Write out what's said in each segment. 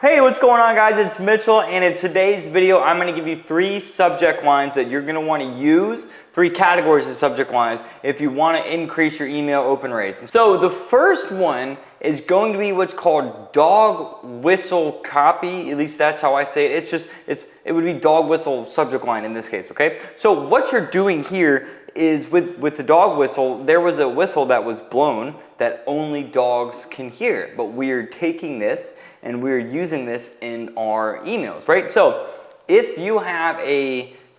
Hey, what's going on, guys? It's Mitchell, and in today's video, I'm going to give you 3 subject lines that you're going to want to use, 3 categories of subject lines if you want to increase your email open rates. So the first one is going to be what's called dog whistle copy. At least that's how I say it. It would be dog whistle subject line in this case, okay? So what you're doing here is with the dog whistle, there was a whistle that was blown that only dogs can hear, but we're taking this and we're using this in our emails, right? So if you have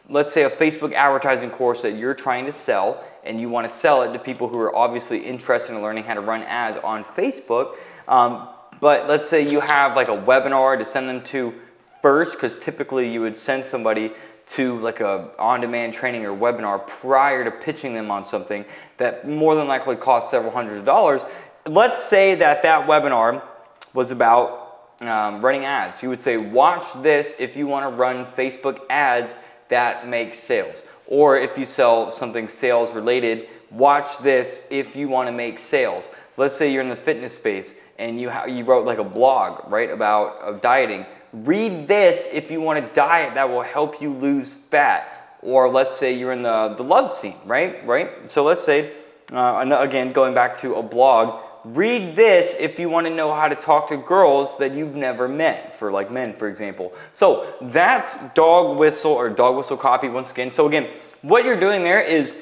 let's say a Facebook advertising course that you're trying to sell and you want to sell it to people who are obviously interested in learning how to run ads on Facebook, but let's say you have like a webinar to send them to first, because typically you would send somebody to like a on-demand training or webinar prior to pitching them on something that more than likely costs several hundreds of dollars. Let's say that webinar was about running ads. You would say, watch this if you want to run Facebook ads that make sales. Or if you sell something sales related, watch this if you want to make sales. Let's say you're in the fitness space and you wrote like a blog, right, about dieting. Read this if you want to diet that will help you lose fat. Or let's say you're in the love scene, right? So let's say, again, going back to a blog, read this if you want to know how to talk to girls that you've never met, for like men, for example. So that's dog whistle or dog whistle copy once again. So again, what you're doing there is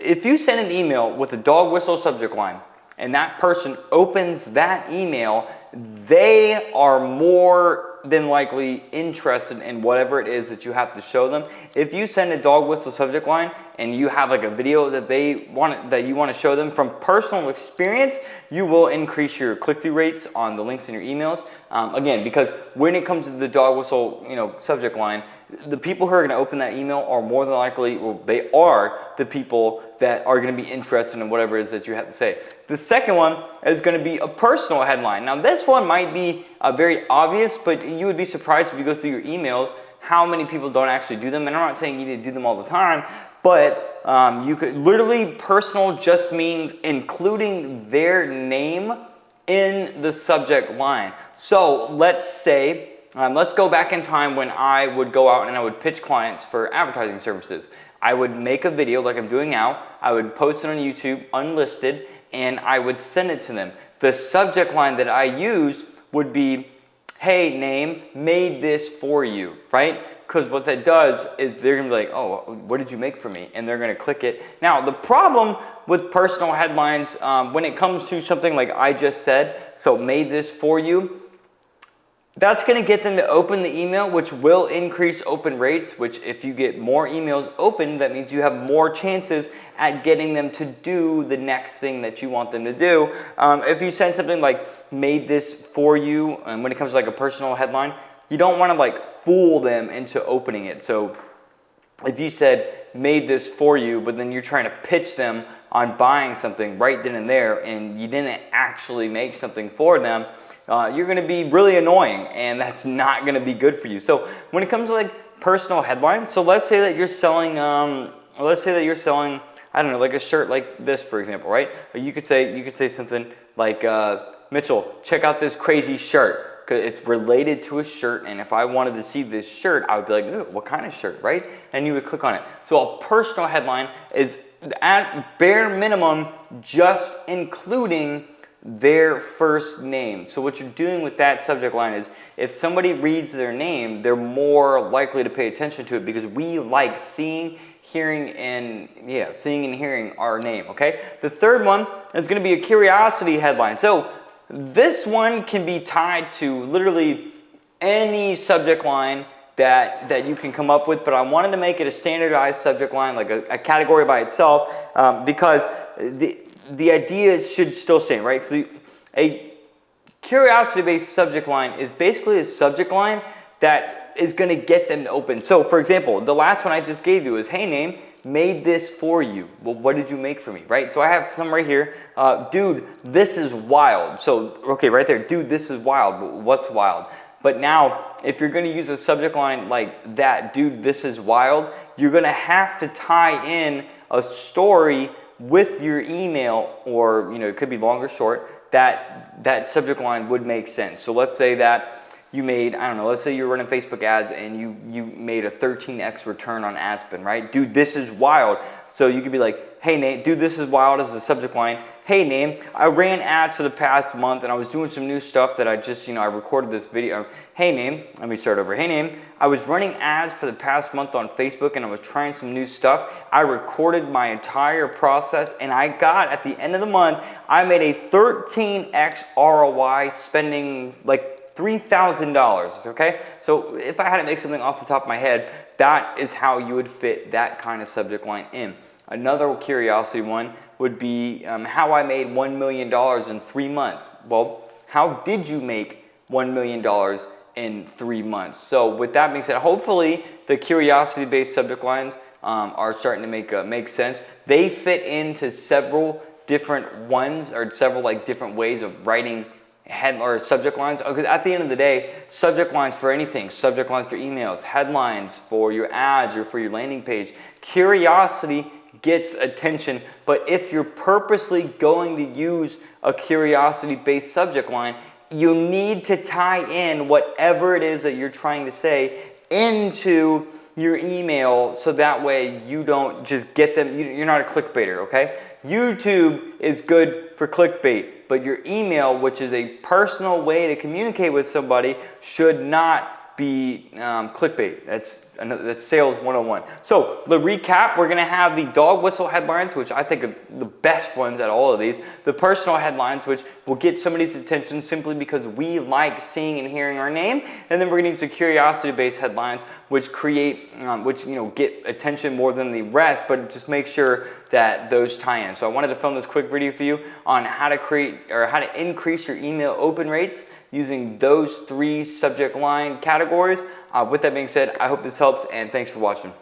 if you send an email with a dog whistle subject line and that person opens that email, they are more than likely interested in whatever it is that you have to show them. If you send a dog whistle subject line and you have like a video that you want to show them from personal experience, you will increase your click-through rates on the links in your emails. Again, because when it comes to the dog whistle, subject line, the people who are going to open that email are more than likely, well, they are the people that are going to be interested in whatever it is that you have to say. The second one is going to be a personal headline. Now, this one might be very obvious, but you would be surprised if you go through your emails how many people don't actually do them. And I'm not saying you need to do them all the time, but you could literally, personal just means including their name in the subject line. So let's say, let's go back in time when I would go out and I would pitch clients for advertising services. I would make a video like I'm doing now. I would post it on YouTube unlisted and I would send it to them. The subject line that I used would be, hey, name, made this for you, right? Because what that does is they're going to be like, oh, what did you make for me? And they're going to click it. Now, the problem with personal headlines, when it comes to something like I just said, so made this for you, that's going to get them to open the email, which will increase open rates, which if you get more emails open, that means you have more chances at getting them to do the next thing that you want them to do. If you send something like made this for you, and when it comes to like a personal headline, you don't want to like fool them into opening it. So if you said made this for you, but then you're trying to pitch them on buying something right then and there, and you didn't actually make something for them, you're going to be really annoying, and that's not going to be good for you. So when it comes to like personal headlines, so let's say that you're selling, I don't know, like a shirt like this, for example, right? Or you could say something like, Mitchell, check out this crazy shirt. Because it's related to a shirt, and if I wanted to see this shirt, I would be like, ooh, what kind of shirt, right? And you would click on it. So a personal headline is at bare minimum just including their first name. So what you're doing with that subject line is if somebody reads their name, they're more likely to pay attention to it because we like seeing, hearing, and hearing our name, okay? The third one is going to be a curiosity headline. So this one can be tied to literally any subject line that you can come up with, but I wanted to make it a standardized subject line, like a category by itself, because the idea should still stand, right? So a curiosity-based subject line is basically a subject line that is going to get them to open. So, for example, the last one I just gave you is, hey, name, made this for you. Well, what did you make for me, right? So I have some right here. Dude, this is wild. So, okay, right there. Dude, this is wild. What's wild? But now, if you're going to use a subject line like that, dude, this is wild, you're going to have to tie in a story with your email, or it could be long or short, that subject line would make sense. So let's say that you made, I don't know, let's say you're running Facebook ads and you made a 13x return on ad spend, right? Dude, this is wild. So you could be like, hey Nate, dude, this is wild as the subject line. Hey Nate, I ran ads for the past month and I was doing some new stuff that I just, I recorded this video. Hey Nate, let me start over. Hey Nate, I was running ads for the past month on Facebook and I was trying some new stuff. I recorded my entire process and I got, at the end of the month, I made a 13x ROI spending like $3,000, okay? So if I had to make something off the top of my head, that is how you would fit that kind of subject line in. Another curiosity one would be how I made $1 million in 3 months. Well, how did you make $1 million in 3 months? So with that being said, hopefully the curiosity-based subject lines are starting to make sense. They fit into several different ones, or several different ways of writing head or subject lines, because at the end of the day, subject lines for anything, subject lines for emails, headlines for your ads or for your landing page, curiosity gets attention. But if you're purposely going to use a curiosity-based subject line, you need to tie in whatever it is that you're trying to say into your email, so that way you don't just get them, you're not a clickbaiter, okay? YouTube is good for clickbait, but your email, which is a personal way to communicate with somebody, should not be clickbait. That's sales 101. So the recap, we're gonna have the dog whistle headlines, which I think are the best ones at all of these. The personal headlines, which will get somebody's attention simply because we like seeing and hearing our name. And then we're gonna use the curiosity-based headlines, which create, get attention more than the rest, but just make sure that those tie in. So I wanted to film this quick video for you on how to create, or how to increase your email open rates using those 3 subject line categories. With that being said, I hope this helps, and thanks for watching.